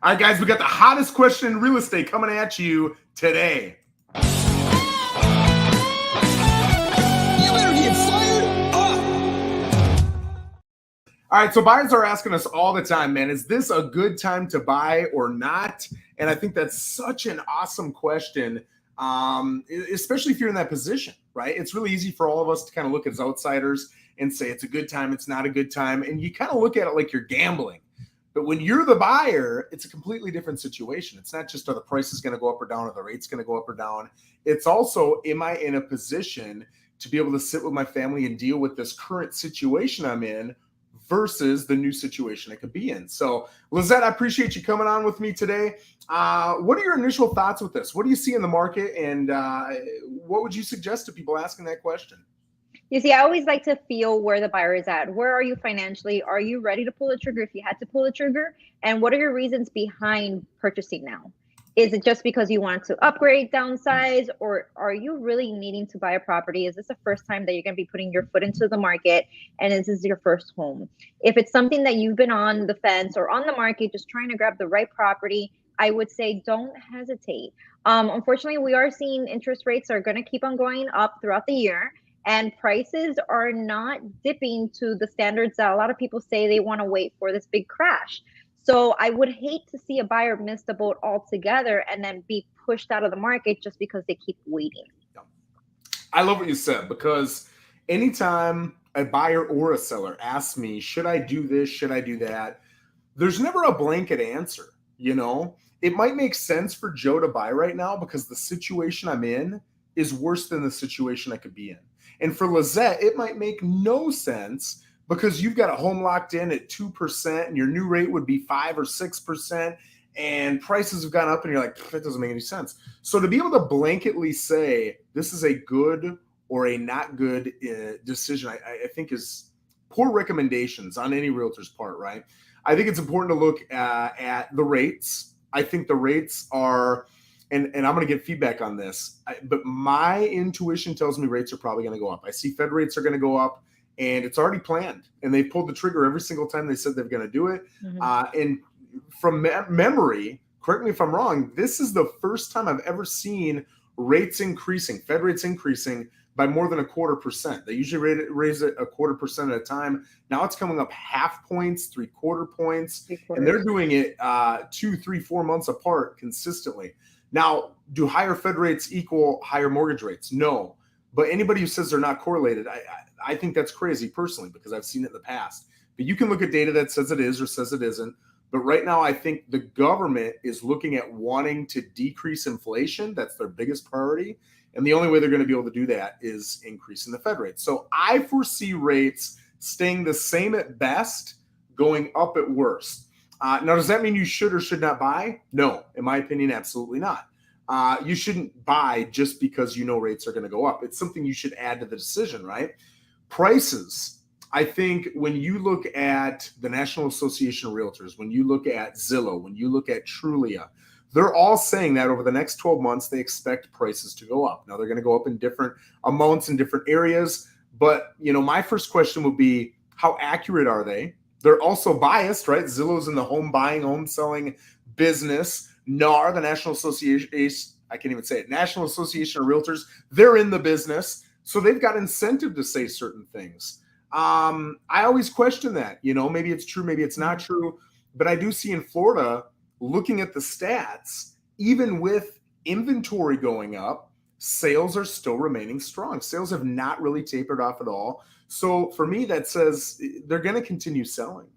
All right, guys, we got the hottest question in real estate coming at you today. You better get fired up. All right, so buyers are asking us all the time, man, is this a good time to buy or not? And I think that's such an awesome question, especially if you're in that position, right? It's really easy for all of us to kind of look as outsiders and say it's a good time, it's not a good time. And you kind of look at it like you're gambling. But when you're the buyer, it's a completely different situation. It's not just are the prices going to go up or down or the rate's going to go up or down. It's also, am I in a position to be able to sit with my family and deal with this current situation I'm in versus the new situation I could be in. So, Lissette, I appreciate you coming on with me today. What are your initial thoughts with this? What do you see in the market, and what would you suggest to people asking that question? You see, I always like to feel where the buyer is at. Where are you financially? Are you ready to pull the trigger if you had to pull the trigger? And what are your reasons behind purchasing now? Is it just because you want to upgrade, downsize, or are you really needing to buy a property? Is this the first time that you're going to be putting your foot into the market, and is this your first home? If it's something that you've been on the fence or on the market, just trying to grab the right property, I would say don't hesitate. Unfortunately, we are seeing interest rates are going to keep on going up throughout the year, and prices are not dipping to the standards that a lot of people say they want to wait for this big crash. So I would hate to see a buyer miss the boat altogether and then be pushed out of the market just because they keep waiting. I love what you said, because anytime a buyer or a seller asks me, should I do this? Should I do that? There's never a blanket answer. You know, it might make sense for Joe to buy right now because the situation I'm in is worse than the situation I could be in. And for Lissette, it might make no sense because you've got a home locked in at 2% and your new rate would be 5 or 6%, and prices have gone up and you're like, that doesn't make any sense. So to be able to blanketly say this is a good or a not good decision, I think is poor recommendations on any realtor's part, right? I think it's important to look at the rates. I think the rates are, and I'm going to get feedback on this, but my intuition tells me rates are probably going to go up. I see Fed rates are going to go up, and it's already planned. And they pulled the trigger every single time they said they're going to do it. Mm-hmm. And from memory, correct me if I'm wrong, this is the first time I've ever seen rates increasing, Fed rates increasing by more than 0.25%. They usually raise it 0.25% at a time. Now it's coming up 0.5 points, 0.75 points, and they're doing it 2, 3, 4 months apart consistently. Now, do higher Fed rates equal higher mortgage rates? No. But anybody who says they're not correlated, I think that's crazy personally, because I've seen it in the past. But you can look at data that says it is or says it isn't. But right now, I think the government is looking at wanting to decrease inflation. That's their biggest priority. And the only way they're going to be able to do that is increasing the Fed rate. So I foresee rates staying the same at best, going up at worst. Now, does that mean you should or should not buy? No, in my opinion, absolutely not. You shouldn't buy just because you know rates are going to go up. It's something you should add to the decision, right? Prices. I think when you look at the National Association of Realtors, when you look at Zillow, when you look at Trulia, they're all saying that over the next 12 months, they expect prices to go up. Now, they're going to go up in different amounts in different areas. But, you know, my first question would be, how accurate are they? They're also biased, right? Zillow's in the home buying, home selling business. NAR, the National Association, I can't even say it, National Association of Realtors, they're in the business. So they've got incentive to say certain things. I always question that, you know, maybe it's true, maybe it's not true. But I do see in Florida, looking at the stats, even with inventory going up, sales are still remaining strong. Sales have not really tapered off at all. So for me, that says they're going to continue selling.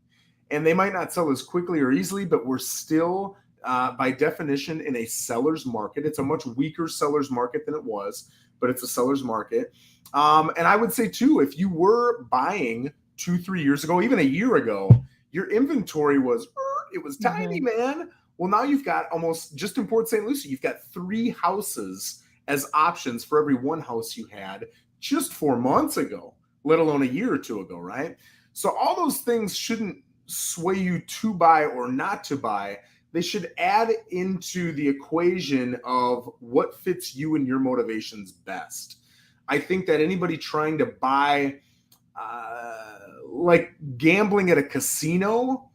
And they might not sell as quickly or easily, but we're still, by definition, in a seller's market. It's a much weaker seller's market than it was, but it's a seller's market. And I would say, too, if you were buying 2-3 years ago, even a year ago, your inventory was tiny, man. Well, now you've got almost, just in Port St. Lucie, you've got 3 houses as options for every 1 house you had just 4 months ago, let alone a year or 2 ago, right? So all those things shouldn't sway you to buy or not to buy. They should add into the equation of what fits you and your motivations best. I think that anybody trying to buy, like gambling at a casino,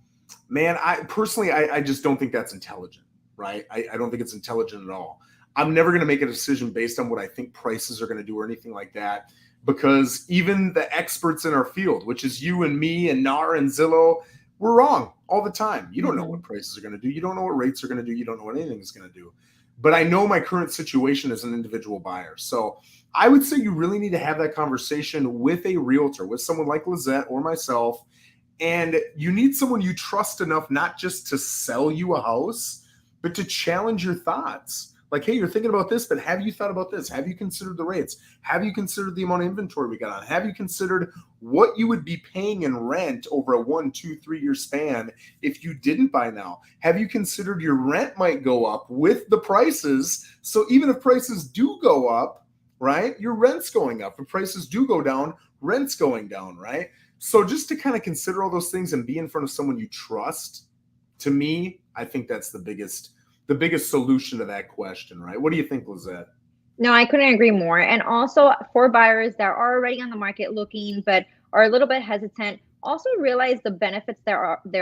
Man, I just don't think that's intelligent, right? I don't think it's intelligent at all. I'm never going to make a decision based on what I think prices are going to do or anything like that, because even the experts in our field, which is you and me and NAR and Zillow, we're wrong all the time. You don't know what prices are going to do. You don't know what rates are going to do. You don't know what anything is going to do. But I know my current situation as an individual buyer. So I would say you really need to have that conversation with a realtor, with someone like Lissette or myself. And you need someone you trust enough not just to sell you a house, but to challenge your thoughts. Like, hey, you're thinking about this, but have you thought about this? Have you considered the rates? Have you considered the amount of inventory we got on? Have you considered what you would be paying in rent over a 1, 2, 3 year span if you didn't buy now? Have you considered your rent might go up with the prices? So even if prices do go up, right, your rent's going up. If prices do go down, rent's going down, right? So just to kind of consider all those things and be in front of someone you trust, to me, I think that's the biggest solution to that question, right? What do you think, Lissette? No, I couldn't agree more. And also for buyers that are already on the market looking, but are a little bit hesitant, also realize the benefits there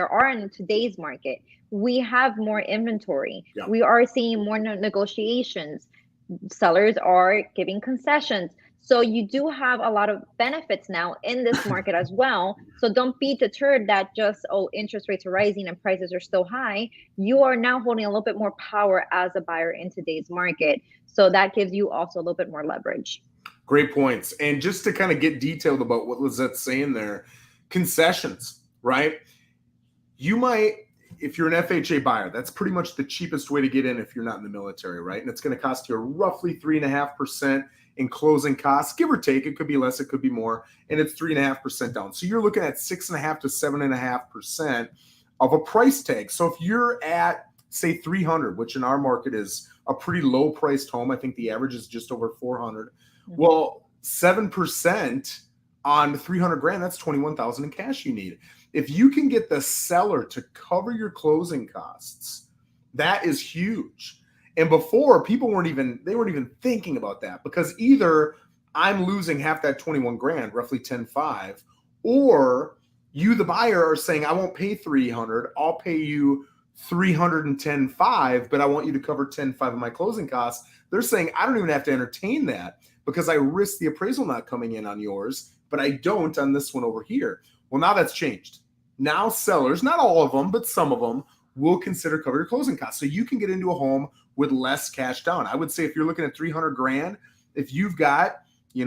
are in today's market. We have more inventory. Yeah. We are seeing more negotiations. Sellers are giving concessions. So you do have a lot of benefits now in this market as well. So don't be deterred that just, oh, interest rates are rising and prices are still high. You are now holding a little bit more power as a buyer in today's market. So that gives you also a little bit more leverage. Great points. And just to kind of get detailed about what Lisette's saying there, concessions, right? You might, if you're an FHA buyer, that's pretty much the cheapest way to get in if you're not in the military, right? And it's going to cost you roughly 3.5% in closing costs, give or take. It could be less, it could be more, and it's 3.5% down. So you're looking at 6.5 to 7.5% of a price tag. So if you're at, say, 300, which in our market is a pretty low priced home, I think the average is just over 400. Well, 7% on 300 grand, that's 21,000 in cash you need. If you can get the seller to cover your closing costs, that is huge. And before, people weren't even thinking about that, because either I'm losing half that 21 grand, roughly 10.5, or you, the buyer, are saying, I won't pay 300, I'll pay you 310.5, but I want you to cover 10.5 of my closing costs. They're saying, I don't even have to entertain that because I risk the appraisal not coming in on yours, but I don't on this one over here. Well, now that's changed. Now sellers, not all of them, but some of them, will consider cover your closing costs. So you can get into a home with less cash down. I would say if you're looking at 300 grand, if you've got, $8,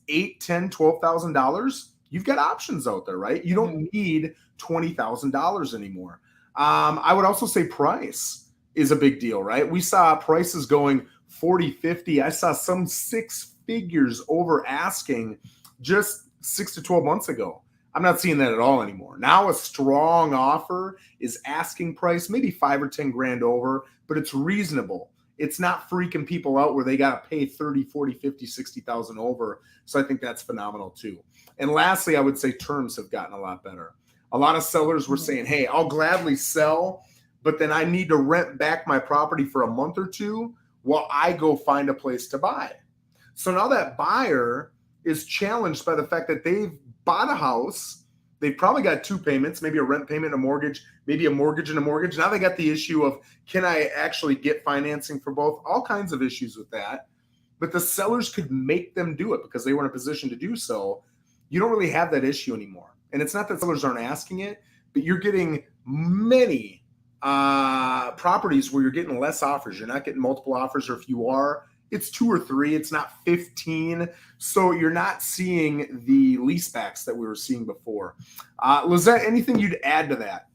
$10, $12,000, you've got options out there, right? You don't need $20,000 anymore. I would also say price is a big deal, right? We saw prices going 40, 50. I saw some 6 figures over asking just 6 to 12 months ago. I'm not seeing that at all anymore. Now a strong offer is asking price, maybe 5 or 10 grand over, but it's reasonable. It's not freaking people out where they got to pay 30, 40, 50, 60,000 over. So I think that's phenomenal too. And lastly, I would say terms have gotten a lot better. A lot of sellers were saying, hey, I'll gladly sell, but then I need to rent back my property for a month or two while I go find a place to buy. So now that buyer is challenged by the fact that they've bought a house. They've probably got 2 payments, maybe a rent payment, a mortgage, maybe a mortgage and a mortgage. Now they got the issue of, can I actually get financing for both? All kinds of issues with that. But the sellers could make them do it because they were in a position to do so. You don't really have that issue anymore. And it's not that sellers aren't asking it, but you're getting many properties where you're getting less offers. You're not getting multiple offers, or if you are, it's 2 or 3. It's not 15. So you're not seeing the leasebacks that we were seeing before. Lissette, anything you'd add to that?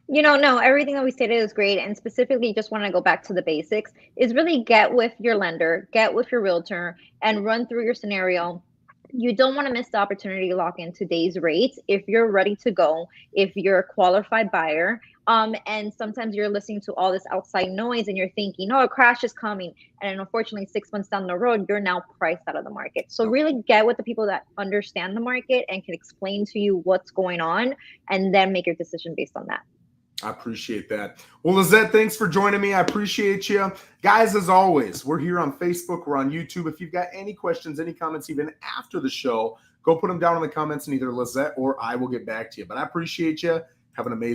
No, everything that we stated is great. And specifically, just want to go back to the basics, is really get with your lender, get with your realtor, and run through your scenario. You don't want to miss the opportunity to lock in today's rates if you're ready to go, if you're a qualified buyer. And sometimes you're listening to all this outside noise and you're thinking, oh, a crash is coming. And unfortunately, 6 months down the road, you're now priced out of the market. So really get with the people that understand the market and can explain to you what's going on, and then make your decision based on that. I appreciate that. Well, Lissette, thanks for joining me. I appreciate you. Guys, as always, we're here on Facebook. We're on YouTube. If you've got any questions, any comments, even after the show, go put them down in the comments, and either Lissette or I will get back to you. But I appreciate you. Have an amazing